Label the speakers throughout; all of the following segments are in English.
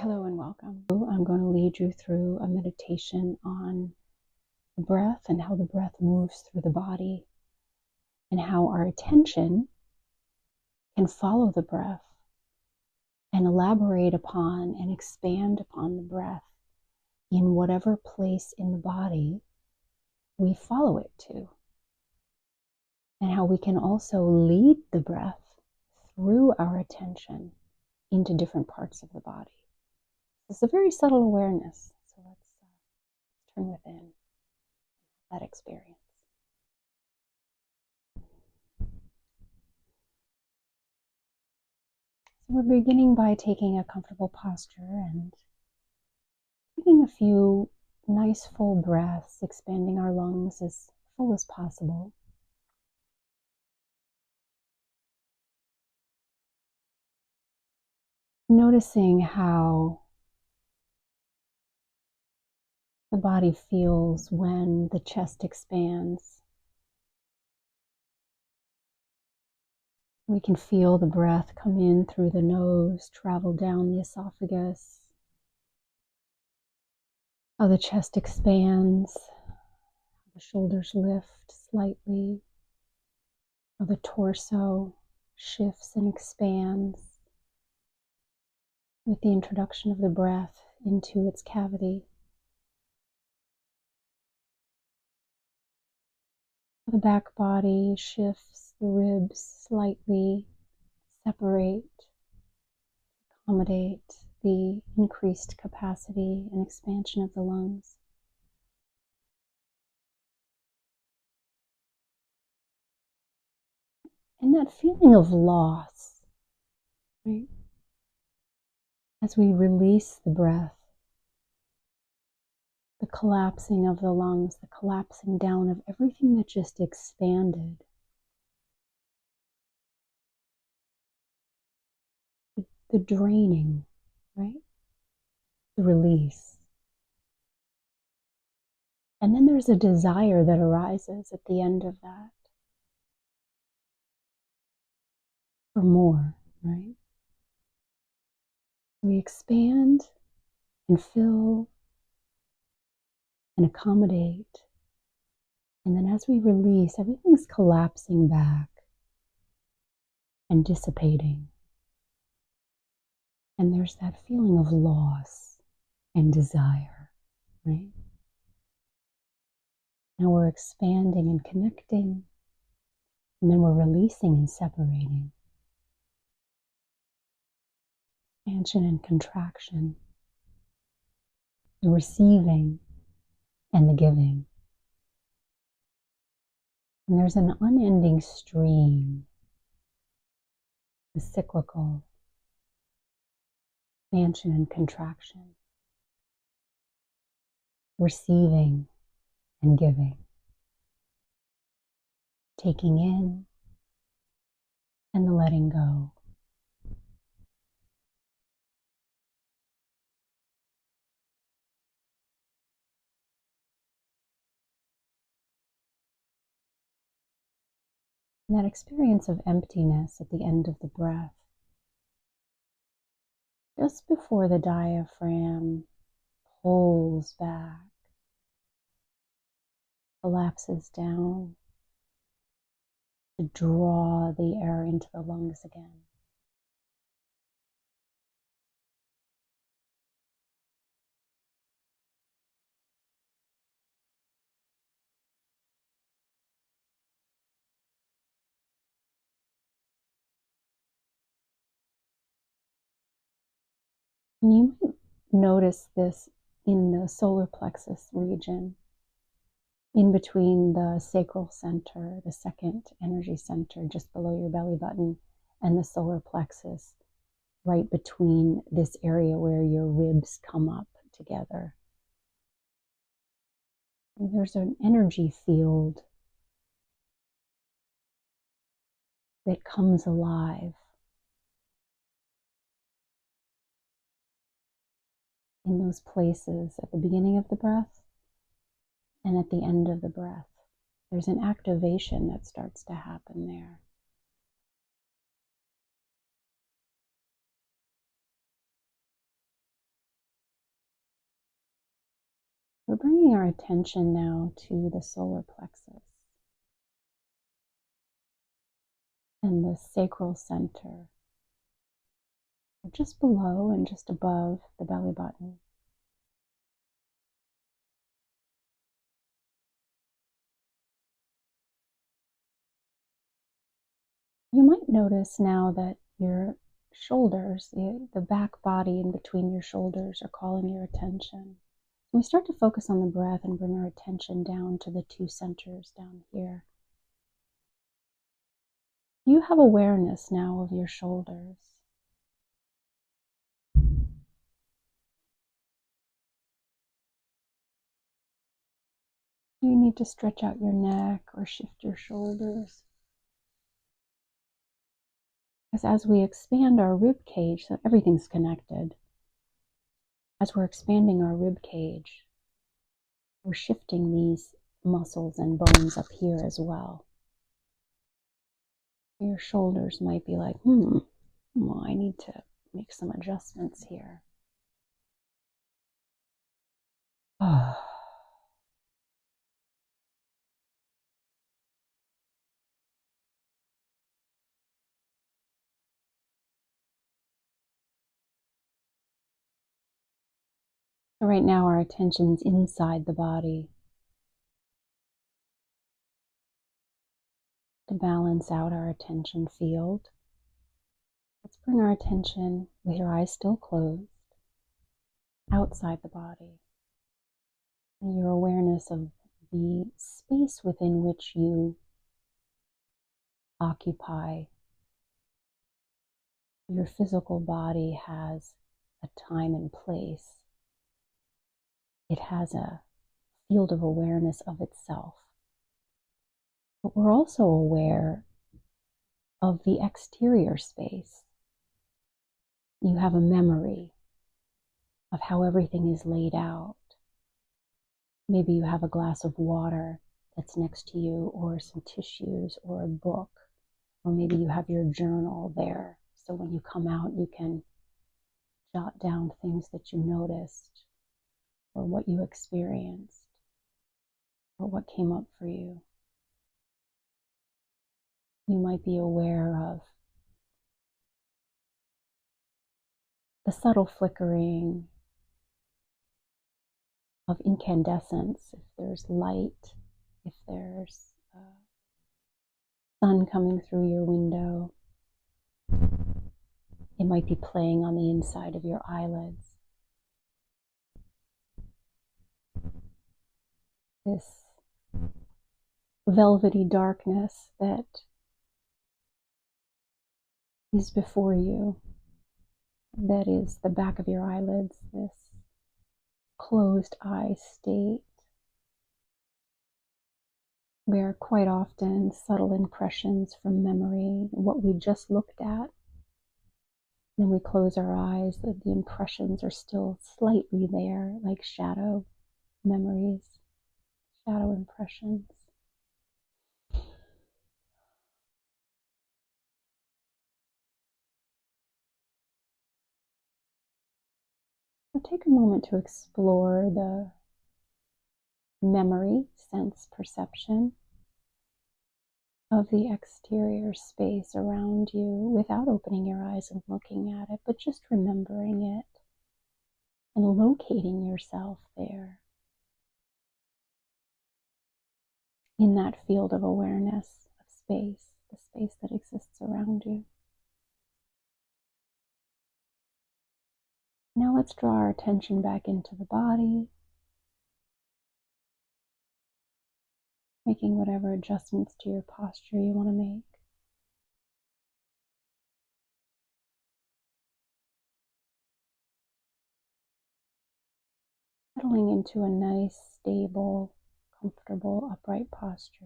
Speaker 1: Hello and welcome. I'm going to lead you through a meditation on the breath and how the breath moves through the body and how our attention can follow the breath and elaborate upon and expand upon the breath in whatever place in the body we follow it to. And how we can also lead the breath through our attention into different parts of the body. It's a very subtle awareness, so let's turn within that experience. So we're beginning by taking a comfortable posture and taking a few nice full breaths, expanding our lungs as full as possible. Noticing how the body feels when the chest expands. We can feel the breath come in through the nose, travel down the esophagus. How the chest expands, the shoulders lift slightly, how the torso shifts and expands with the introduction of the breath into its cavity. The back body shifts, the ribs slightly separate, accommodate the increased capacity and expansion of the lungs. And that feeling of loss, right? As we release the breath, the collapsing of the lungs, the collapsing down of everything that just expanded. The draining, right? The release. And then there's a desire that arises at the end of that for more, right? We expand and fill and accommodate. And then as we release, everything's collapsing back and dissipating. And there's that feeling of loss and desire, right? Now we're expanding and connecting, and then we're releasing and separating. Expansion and contraction, the receiving and the giving. And there's an unending stream, the cyclical expansion and contraction, receiving and giving, taking in and the letting go. And that experience of emptiness at the end of the breath, just before the diaphragm pulls back, collapses down to draw the air into the lungs again. And you might notice this in the solar plexus region, in between the sacral center, the second energy center, just below your belly button, and the solar plexus, right between this area where your ribs come up together. And there's an energy field that comes alive in those places at the beginning of the breath and at the end of the breath. There's an activation that starts to happen there. We're bringing our attention now to the solar plexus and the sacral center, just below and just above the belly button. You might notice now that your shoulders, the back body in between your shoulders, are calling your attention. We start to focus on the breath and bring our attention down to the two centers down here. You have awareness now of your shoulders. You need to stretch out your neck or shift your shoulders. Because as we expand our rib cage, so everything's connected. As we're expanding our rib cage, we're shifting these muscles and bones up here as well. Your shoulders might be like, well, I need to make some adjustments here. So right now our attention's inside the body. To balance out our attention field, let's bring our attention, with your eyes still closed, outside the body. And your awareness of the space within which you occupy. Your physical body has a time and place. It has a field of awareness of itself. But we're also aware of the exterior space. You have a memory of how everything is laid out. Maybe you have a glass of water that's next to you, or some tissues, or a book, or maybe you have your journal there. So when you come out, you can jot down things that you noticed, or what you experienced, or what came up for you. You might be aware of the subtle flickering of incandescence, if there's light, if there's sun coming through your window. It might be playing on the inside of your eyelids. This velvety darkness that is before you, that is the back of your eyelids, this closed eye state, where quite often subtle impressions from memory, what we just looked at, then we close our eyes, the impressions are still slightly there, like shadow memories, shadow impressions. So take a moment to explore the memory, sense, perception of the exterior space around you without opening your eyes and looking at it, but just remembering it and locating yourself there in that field of awareness of space, the space that exists around you. Now let's draw our attention back into the body, making whatever adjustments to your posture you want to make. Settling into a nice, stable, comfortable, upright posture.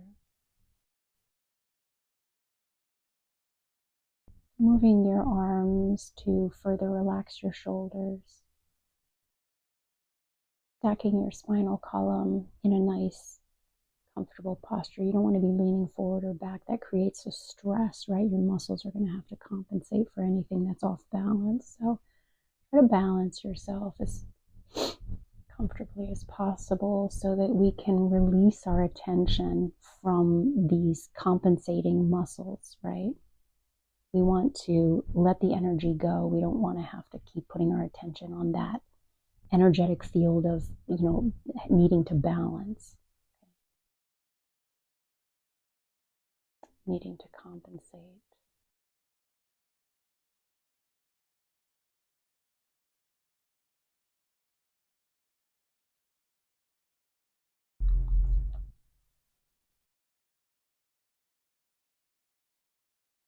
Speaker 1: Moving your arms to further relax your shoulders. Stacking your spinal column in a nice, comfortable posture. You don't want to be leaning forward or back. That creates a stress, right? Your muscles are going to have to compensate for anything that's off balance. So try to balance yourself as comfortably as possible so that we can release our attention from these compensating muscles, right? We want to let the energy go. We don't want to have to keep putting our attention on that energetic field of, needing to balance, needing to compensate.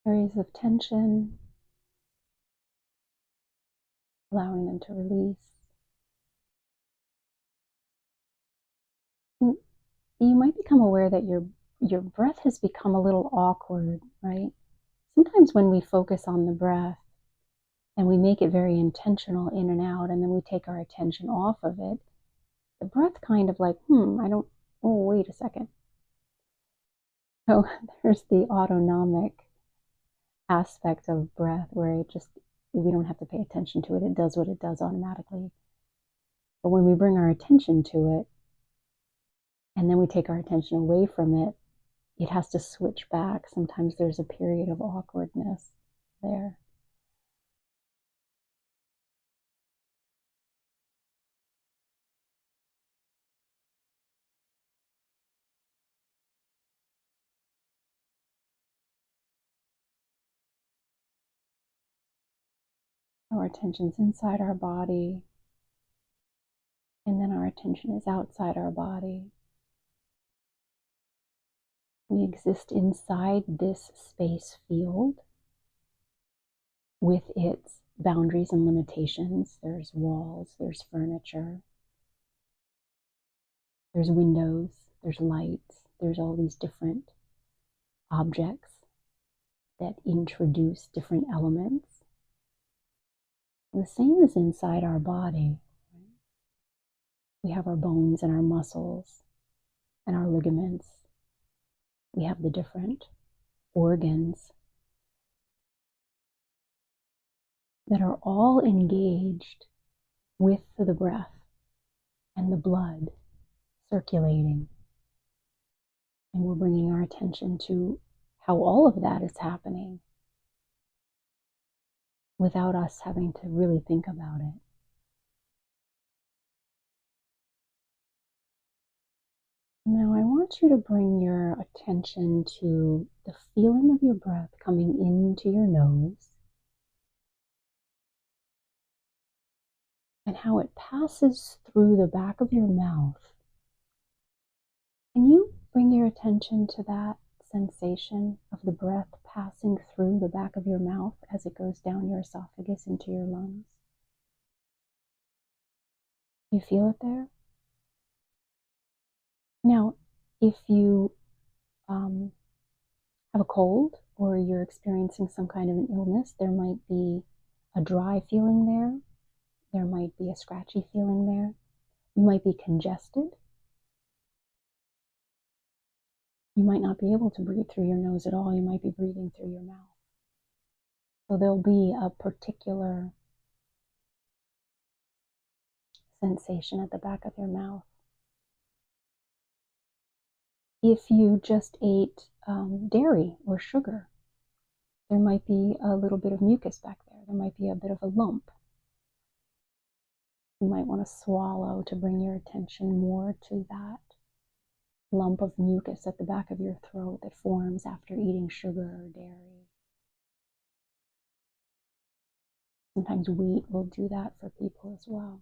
Speaker 1: Areas of tension, allowing them to release. And you might become aware that your breath has become a little awkward, right? Sometimes when we focus on the breath and we make it very intentional in and out, and then we take our attention off of it, the breath kind of like, oh, wait a second. So there's the autonomic aspect of breath where we don't have to pay attention to it. It does what it does automatically. But when we bring our attention to it and then we take our attention away from it, it has to switch back. Sometimes there's a period of awkwardness there. Our attention's inside our body, and then our attention is outside our body. We exist inside this space field with its boundaries and limitations. There's walls, there's furniture, there's windows, there's lights, there's all these different objects that introduce different elements. The same is inside our body. We have our bones and our muscles and our ligaments. We have the different organs that are all engaged with the breath and the blood circulating. And we're bringing our attention to how all of that is happening without us having to really think about it. Now I want you to bring your attention to the feeling of your breath coming into your nose and how it passes through the back of your mouth. Can you bring your attention to that sensation of the breath passing through the back of your mouth as it goes down your esophagus into your lungs? You feel it there? Now, if you have a cold or you're experiencing some kind of an illness, there might be a dry feeling there. There might be a scratchy feeling there. You might be congested. You might not be able to breathe through your nose at all. You might be breathing through your mouth. So there'll be a particular sensation at the back of your mouth. If you just ate dairy or sugar, there might be a little bit of mucus back there. There might be a bit of a lump. You might want to swallow to bring your attention more to that lump of mucus at the back of your throat that forms after eating sugar or dairy. Sometimes wheat will do that for people as well.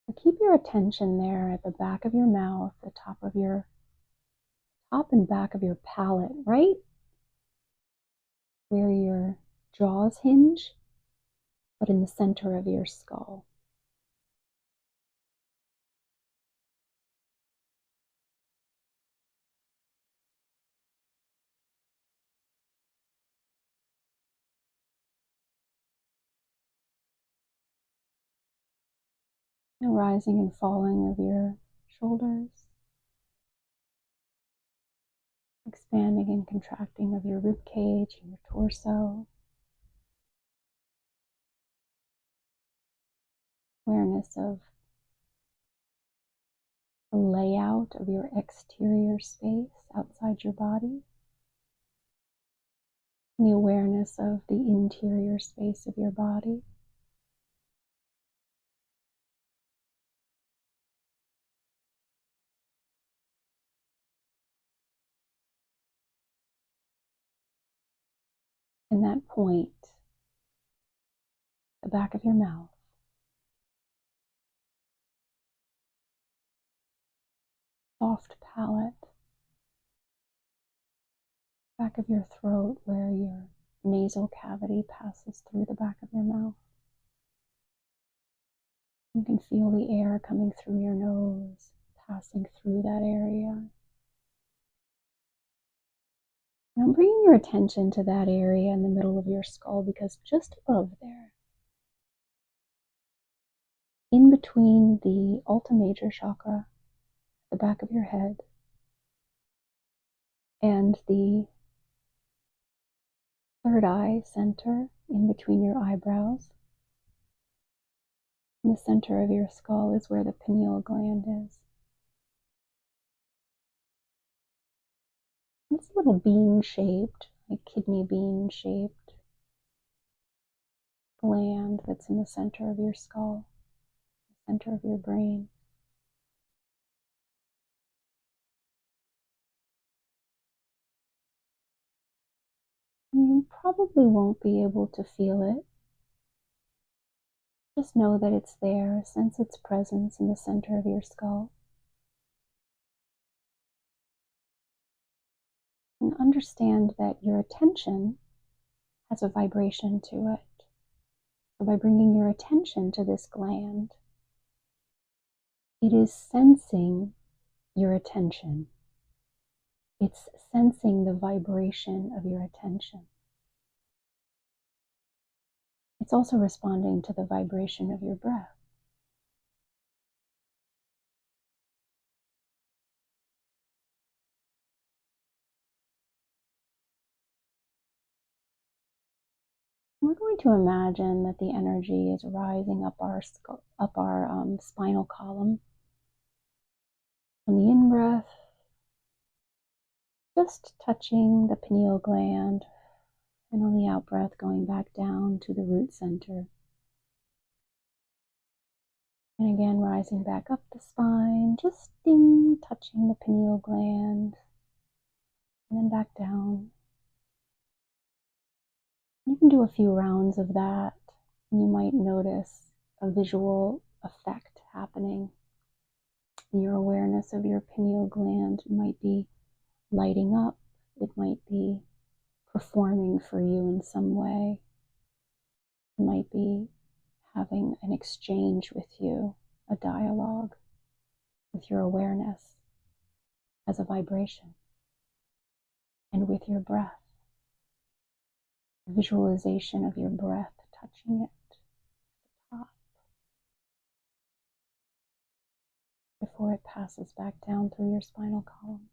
Speaker 1: So keep your attention there at the back of your mouth, the top and back of your palate, right where your jaws hinge, but in the center of your skull. The rising and falling of your shoulders. expanding and contracting of your rib cage and your torso. Awareness of the layout of your exterior space outside your body. And the awareness of the interior space of your body. And that point, the back of your mouth, soft palate, back of your throat where your nasal cavity passes through the back of your mouth. You can feel the air coming through your nose, passing through that area. Now bring your attention to that area in the middle of your skull, because just above there, in between the Ultima Major chakra, the back of your head, and the third eye center, in between your eyebrows, in the center of your skull is where the pineal gland is. It's a little bean-shaped, like kidney bean-shaped gland that's in the center of your skull, the center of your brain. And you probably won't be able to feel it. Just know that it's there, sense its presence in the center of your skull. And understand that your attention has a vibration to it. So by bringing your attention to this gland, it is sensing your attention. It's sensing the vibration of your attention. It's also responding to the vibration of your breath. We're going to imagine that the energy is rising up our spinal column. On the in-breath, just touching the pineal gland, and on the out-breath, going back down to the root center. And again, rising back up the spine, just touching the pineal gland, and then back down. You can do a few rounds of that, and you might notice a visual effect happening. Your awareness of your pineal gland might be lighting up. It might be performing for you in some way. It might be having an exchange with you, a dialogue with your awareness as a vibration, and with your breath, a visualization of your breath touching it at the top before it passes back down through your spinal column.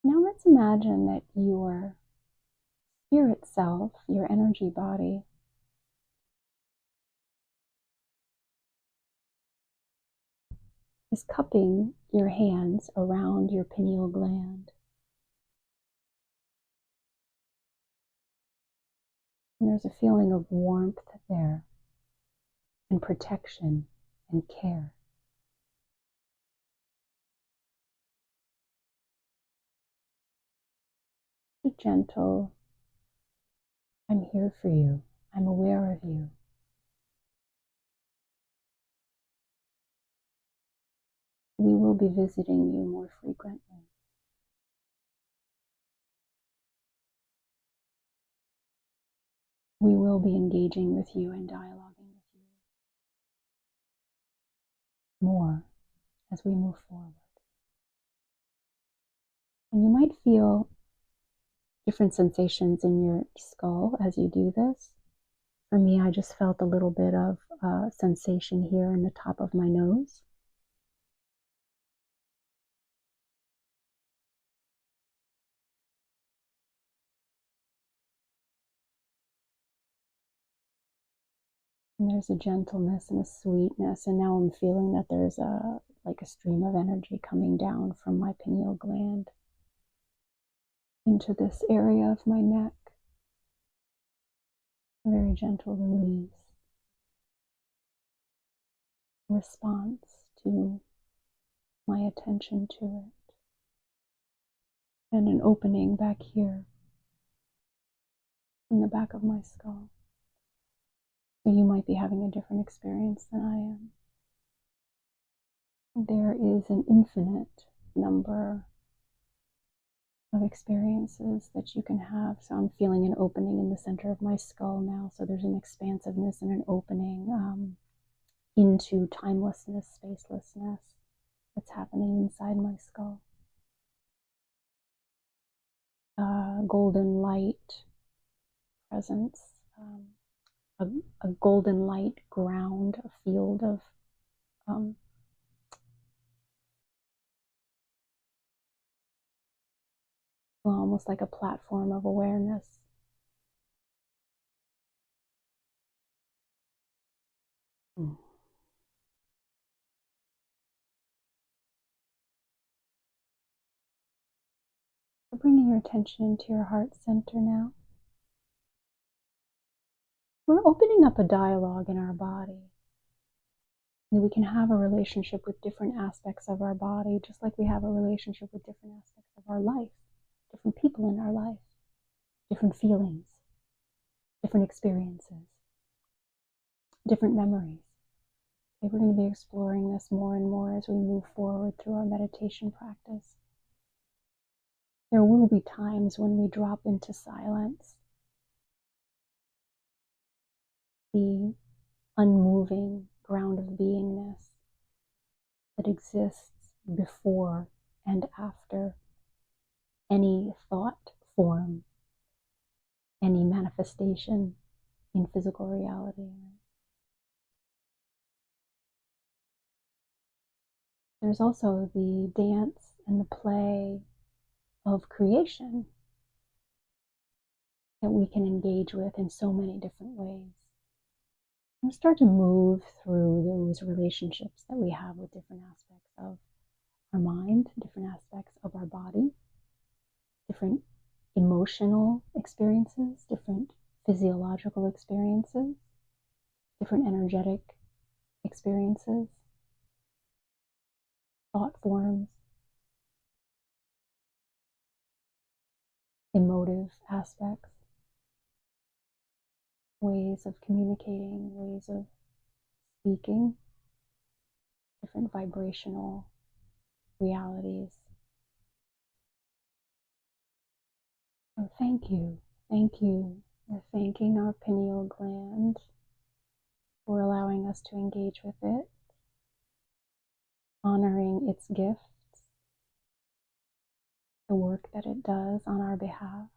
Speaker 1: Now let's imagine that your spirit self, your energy body, is cupping your hands around your pineal gland. And there's a feeling of warmth there, and protection and care. Be gentle. I'm here for you. I'm aware of you. We will be visiting you more frequently. We will be engaging with you and dialoguing with you more as we move forward. And you might feel different sensations in your skull as you do this. For me, I just felt a little bit of sensation here in the top of my nose. And there's a gentleness and a sweetness. And now I'm feeling that there's like a stream of energy coming down from my pineal gland into this area of my neck. A very gentle release, response to my attention to it. And an opening back here in the back of my skull. So you might be having a different experience than I am. There is an infinite number of experiences that you can have. So I'm feeling an opening in the center of my skull now. So there's an expansiveness and an opening into timelessness, spacelessness that's happening inside my skull. Golden light presence, a golden light ground, a field of well, almost like a platform of awareness. Mm. So bringing your attention into your heart center now. We're opening up a dialogue in our body. And we can have a relationship with different aspects of our body, just like we have a relationship with different aspects of our life, different people in our life, different feelings, different experiences, different memories. Okay, we're going to be exploring this more and more as we move forward through our meditation practice. There will be times when we drop into silence, the unmoving ground of beingness that exists before and after any thought form, any manifestation in physical reality. There's also the dance and the play of creation that we can engage with in so many different ways. And start to move through those relationships that we have with different aspects of our mind, different aspects of our body, different emotional experiences, different physiological experiences, different energetic experiences, thought forms, emotive aspects, ways of communicating, ways of speaking, different vibrational realities. So thank you. Thank you. We're thanking our pineal gland for allowing us to engage with it, honoring its gifts, the work that it does on our behalf,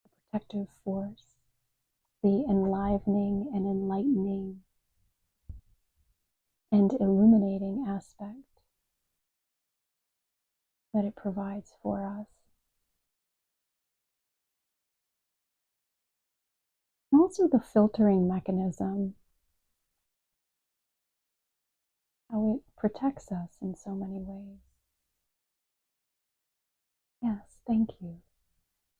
Speaker 1: the protective force, the enlivening and enlightening and illuminating aspect that it provides for us. And also the filtering mechanism, how it protects us in so many ways. Yes, thank you.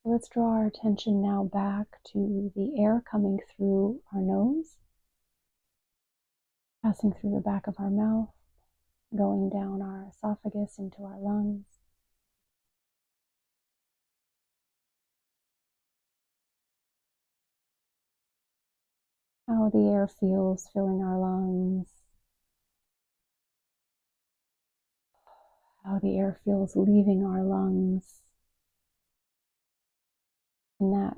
Speaker 1: So let's draw our attention now back to the air coming through our nose, passing through the back of our mouth, going down our esophagus into our lungs. How the air feels filling our lungs, how the air feels leaving our lungs, and that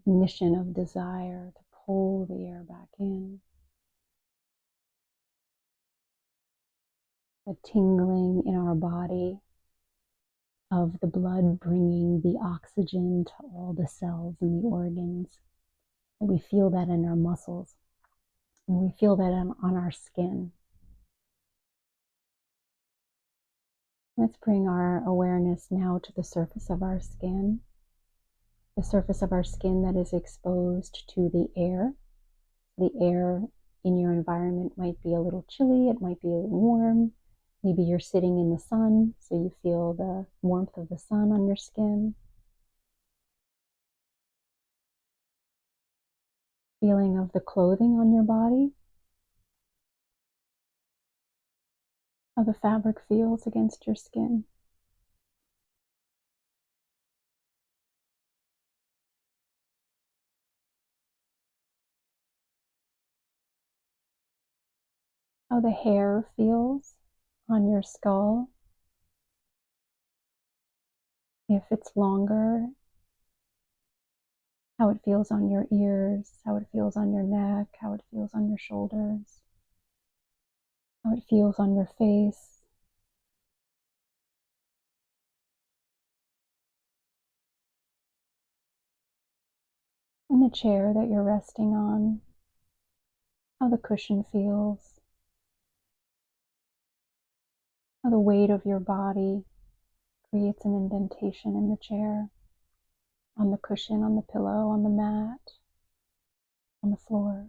Speaker 1: ignition of desire to pull the air back in. the tingling in our body of the blood bringing the oxygen to all the cells and the organs. And we feel that in our muscles, and we feel that on our skin. Let's bring our awareness now to the surface of our skin, the surface of our skin that is exposed to the air. The air in your environment might be a little chilly, it might be warm. Maybe you're sitting in the sun, so you feel the warmth of the sun on your skin. Feeling of the clothing on your body, how the fabric feels against your skin. How the hair feels on your skull. If it's longer, how it feels on your ears, how it feels on your neck, how it feels on your shoulders, how it feels on your face. And the chair that you're resting on, how the cushion feels, how the weight of your body creates an indentation in the chair, on the cushion, on the pillow, on the mat, on the floor.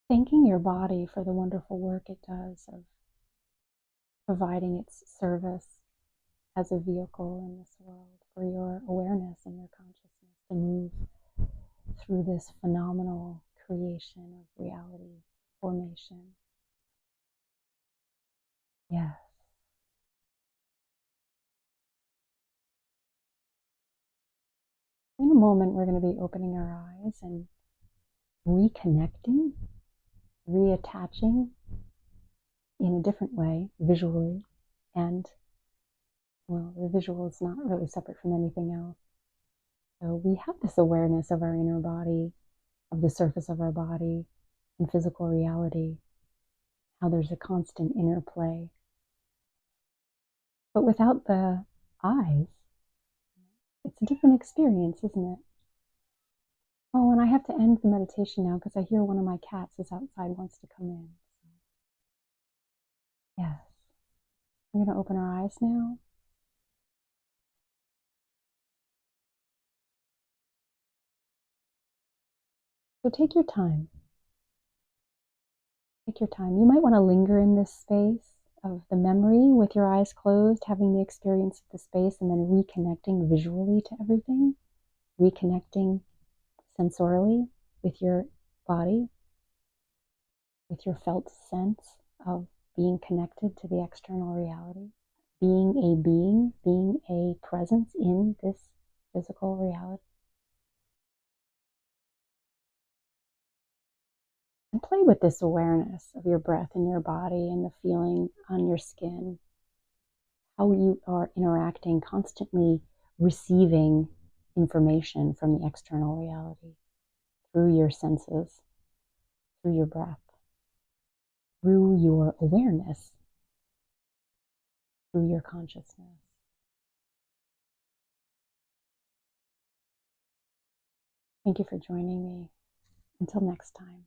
Speaker 1: Thanking your body for the wonderful work it does of providing its service as a vehicle in this world for your awareness and your consciousness to move through this phenomenal creation of reality formation. Yes. In a moment, we're going to be opening our eyes and reconnecting, reattaching in a different way, visually. And, well, the visual is not really separate from anything else. So we have this awareness of our inner body, of the surface of our body, and physical reality, how there's a constant interplay. But without the eyes, it's a different experience, isn't it? Oh, and I have to end the meditation now because I hear one of my cats is outside, wants to come in. Yes. We're going to open our eyes now. So take your time. Take your time. You might want to linger in this space of the memory with your eyes closed, having the experience of the space, and then reconnecting visually to everything, reconnecting sensorially with your body, with your felt sense of being connected to the external reality, being a presence in this physical reality. And play with this awareness of your breath in your body and the feeling on your skin, how you are interacting, constantly receiving information from the external reality through your senses, through your breath, through your awareness, through your consciousness. Thank you for joining me. Until next time.